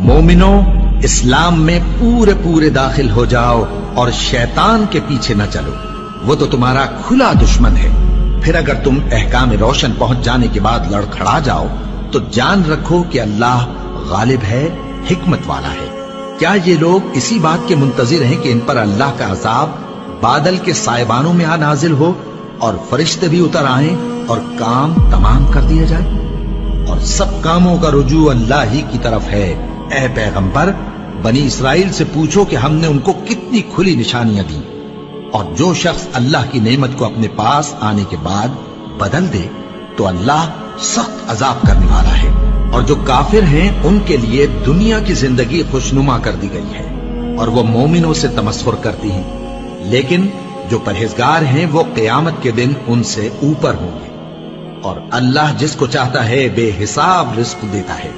مومنو، اسلام میں پورے پورے داخل ہو جاؤ اور شیطان کے پیچھے نہ چلو، وہ تو تمہارا کھلا دشمن ہے۔ پھر اگر تم احکام روشن پہنچ جانے کے بعد لڑکھڑا جاؤ تو جان رکھو کہ اللہ غالب ہے، حکمت والا ہے۔ کیا یہ لوگ اسی بات کے منتظر ہیں کہ ان پر اللہ کا عذاب بادل کے سائبانوں میں آ نازل ہو اور فرشتے بھی اتر آئیں اور کام تمام کر دیا جائے؟ اور سب کاموں کا رجوع اللہ ہی کی طرف ہے۔ اے پیغمبر، بنی اسرائیل سے پوچھو کہ ہم نے ان کو کتنی کھلی نشانیاں دی، اور جو شخص اللہ کی نعمت کو اپنے پاس آنے کے بعد بدل دے تو اللہ سخت عذاب کرنے والا ہے۔ اور جو کافر ہیں ان کے لیے دنیا کی زندگی خوشنما کر دی گئی ہے اور وہ مومنوں سے تمسخر کرتی ہیں، لیکن جو پرہیزگار ہیں وہ قیامت کے دن ان سے اوپر ہوں گے، اور اللہ جس کو چاہتا ہے بے حساب رزق دیتا ہے۔